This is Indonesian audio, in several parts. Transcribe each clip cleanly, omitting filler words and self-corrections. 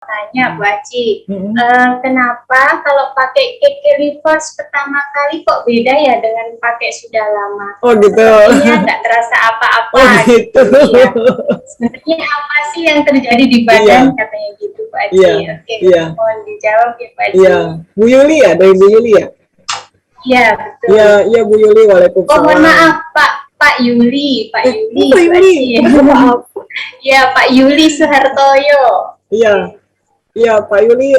tanya Bu Aci, Mm-mm. kenapa kalau pakai KK Reverse pertama kali kok beda ya dengan pakai sudah lama? Oh gitu. Sepertinya nggak terasa Oh apa-apa gitu. gitu. Iya. Sebenarnya apa sih yang terjadi di badan Iya, katanya gitu Bu iya, Aci? Oke, iya, mohon dijawab ya Bu iya. Aci. Bu Yuli ya, dari Bu Yuli ya? Iya Iya, betul. iya Bu Yuli, Oh mohon waalaikumsalam. maaf Pak Yuli, Pak Oh Yuli Pak Bu Yuli, Aci. maaf. Iya Pak Yuli Suhartoyo. Iya, Oke. iya Pak Yuli,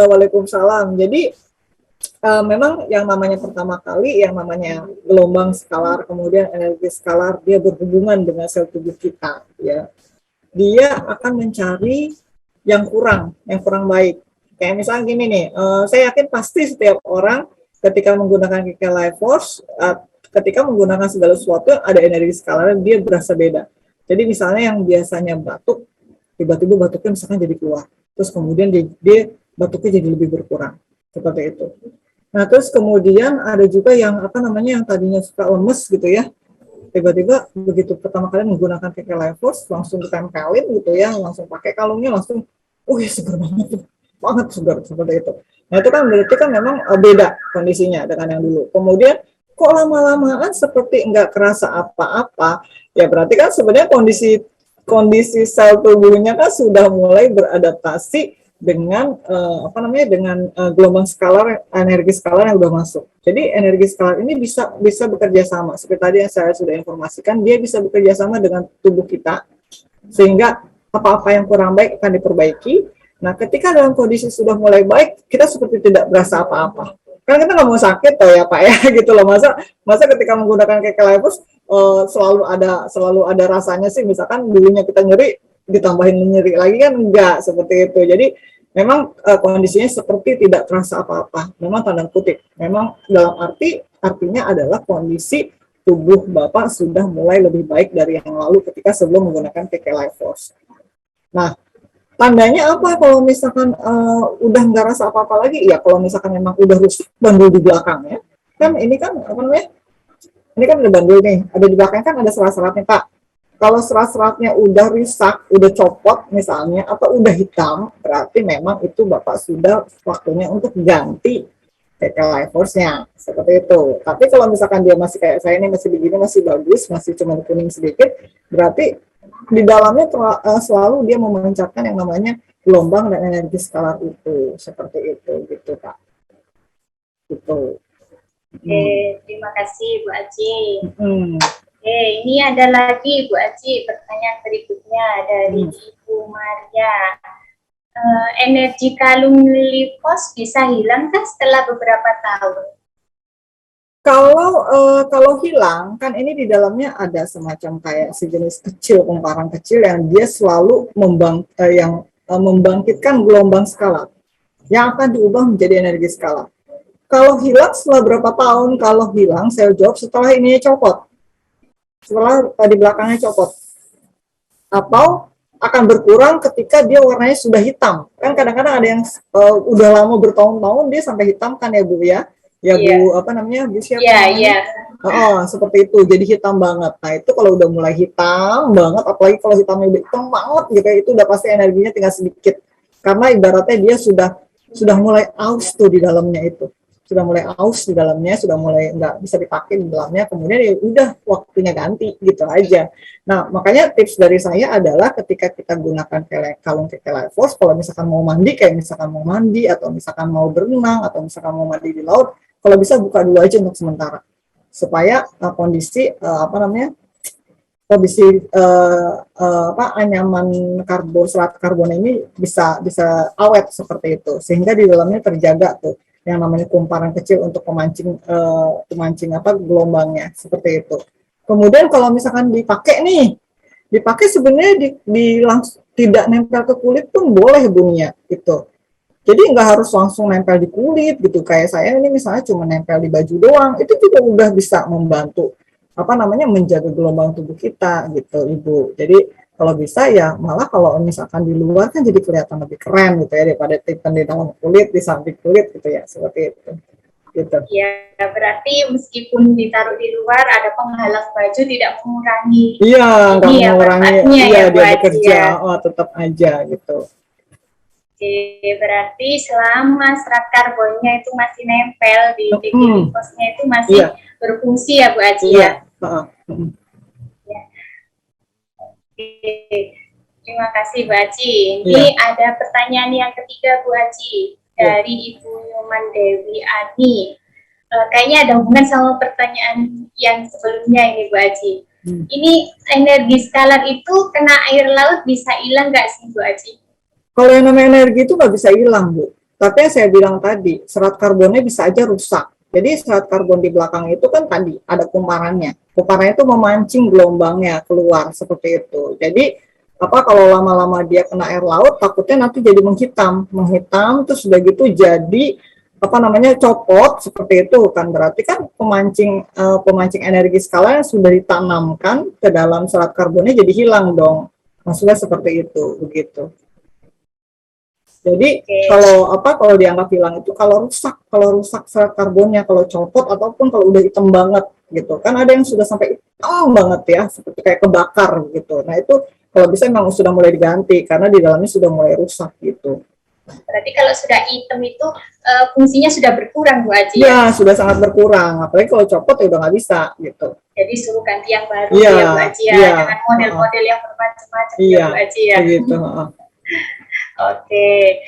waalaikumsalam. Jadi memang yang namanya pertama kali, yang namanya gelombang skalar, kemudian energi skalar, dia berhubungan dengan sel tubuh kita, ya. Dia akan mencari yang kurang baik. Kayak misalnya gini nih, saya yakin pasti setiap orang ketika menggunakan KK Life Force, ketika menggunakan segala sesuatu yang ada energi skalar, dia berasa beda. Jadi misalnya yang biasanya batuk, tiba-tiba batuknya misalkan jadi keluar. Terus kemudian dia batuknya jadi lebih berkurang. Seperti itu. Nah, terus kemudian ada juga yang apa namanya yang tadinya suka lemes gitu ya. Tiba-tiba begitu pertama kali menggunakan KK Life Force langsung ditempelin gitu ya, langsung pakai kalungnya langsung ya segar banget tuh. Banget segar seperti itu. Nah, itu kan berarti kan memang beda kondisinya dengan yang dulu. Kemudian kok lama-lamaan seperti nggak kerasa apa-apa, ya berarti kan sebenarnya kondisi kondisi sel tubuhnya kan sudah mulai beradaptasi dengan gelombang skalar, energi skalar yang udah masuk. Jadi energi skalar ini bisa bekerja sama. Seperti tadi yang saya sudah informasikan, dia bisa bekerja sama dengan tubuh kita sehingga apa-apa yang kurang baik akan diperbaiki. Nah, ketika dalam kondisi sudah mulai baik, kita seperti tidak berasa apa-apa. Karena kita nggak mau sakit toh ya Pak ya gitu loh. Masa ketika menggunakan kekelipus selalu ada rasanya sih, misalkan dulunya kita nyeri ditambahin nyeri lagi kan enggak seperti itu. Jadi memang kondisinya seperti tidak terasa apa-apa. Memang tanda kutip. Memang dalam artinya adalah kondisi tubuh Bapak sudah mulai lebih baik dari yang lalu ketika sebelum menggunakan KK Life Force. Nah, tandanya apa kalau misalkan udah nggak rasa apa-apa lagi? Ya kalau misalkan memang udah rusak bandul di belakang ya. Kan ini kan apa namanya? Ini kan ada bandul nih. Ada di belakang kan ada serat-seratnya Pak. Kalau serat-seratnya udah rusak, udah copot misalnya, atau udah hitam, berarti memang itu Bapak sudah waktunya untuk ganti KK Life Force-nya. Seperti itu. Tapi kalau misalkan dia masih kayak saya ini, masih begini, masih bagus, masih cuma kuning sedikit, berarti di dalamnya selalu dia memancarkan yang namanya gelombang dan energi skalar itu. Seperti itu, gitu Pak. Gitu. Oke, terima kasih Bu Aci. Hmm. Oke, ini ada lagi Bu Aci, pertanyaan berikutnya dari Ibu Maria. Energi kalung Lilipos bisa hilang kan setelah beberapa tahun? Kalau hilang kan ini di dalamnya ada semacam kayak sejenis kecil, kumparan kecil yang dia selalu membangkitkan gelombang skala yang akan diubah menjadi energi skala. Kalau hilang setelah berapa tahun? Kalau hilang, saya jawab setelah ini copot, setelah di belakangnya copot, atau akan berkurang ketika dia warnanya sudah hitam. Kan kadang-kadang ada yang udah lama bertahun-tahun dia sampai hitam kan ya Bu ya? Ya Bu, apa namanya? Bu siapa namanya? Seperti itu, jadi hitam banget. Nah itu kalau udah mulai hitam banget, apalagi kalau hitamnya udah hitam banget gitu ya, itu udah pasti energinya tinggal sedikit. Karena ibaratnya dia sudah mulai aus tuh di dalamnya itu. Sudah mulai aus di dalamnya, sudah mulai nggak bisa dipakai di dalamnya, kemudian ya udah waktunya ganti gitu aja. Nah, makanya tips dari saya adalah ketika kita gunakan kalung KK Life Force, kalau misalkan mau mandi, kayak misalkan mau mandi, atau misalkan mau berenang, atau misalkan mau mandi di laut, kalau bisa buka dulu aja untuk sementara. Supaya kondisi anyaman serat karbon ini bisa awet seperti itu, sehingga di dalamnya terjaga tuh yang namanya kumparan kecil untuk pemancing gelombangnya seperti itu. Kemudian kalau misalkan dipakai sebenarnya langsung tidak nempel ke kulit pun boleh bunyinya itu. Jadi nggak harus langsung nempel di kulit gitu. Kayak saya ini misalnya cuma nempel di baju doang, itu juga udah bisa membantu menjaga gelombang tubuh kita gitu Ibu. Jadi kalau bisa ya malah kalau misalkan di luar kan jadi kelihatan lebih keren gitu ya daripada tipen di dalam kulit, di samping kulit gitu ya, seperti itu. Gitu. Ya, berarti meskipun ditaruh di luar ada penghalang baju tidak mengurangi. Iya, nggak mengurangi. Iya, dia bekerja, ya. tetap aja gitu. Oke, berarti selama serat karbonnya itu masih nempel di limfosnya itu masih berfungsi ya Bu Aji ya? Ya. Oke, terima kasih Bu Aji. Ini ada pertanyaan yang ketiga Bu Aji dari Ibu Nyoman Dewi Ani. Kayaknya ada hubungan sama pertanyaan yang sebelumnya ini Bu Aji. Ini energi skalar itu kena air laut bisa hilang nggak sih Bu Aji? Kalau yang namanya energi itu nggak bisa hilang, Bu. Tapi yang saya bilang tadi, serat karbonnya bisa aja rusak. Jadi serat karbon di belakang itu kan tadi ada kumparannya. Kumparannya itu memancing gelombangnya keluar seperti itu. Jadi kalau lama-lama dia kena air laut, takutnya nanti jadi menghitam, terus udah gitu jadi copot seperti itu kan, berarti kan pemancing energi skala yang sudah ditanamkan ke dalam serat karbonnya jadi hilang dong, maksudnya seperti itu begitu. Jadi kalau dianggap hilang itu kalau rusak serat karbonnya, kalau copot ataupun kalau udah hitam banget gitu kan, ada yang sudah sampai hitam banget ya seperti kayak kebakar gitu. Nah itu kalau bisa memang sudah mulai diganti karena di dalamnya sudah mulai rusak gitu. Berarti kalau sudah hitam itu fungsinya sudah berkurang Bu Aji? Iya, sudah sangat berkurang. Apalagi kalau copot ya udah nggak bisa gitu. Jadi suruh ganti yang baru ya Bu Aji ya, dengan model-model yang bermacam-macam ya Bu Aji ya. Gitu. Oke,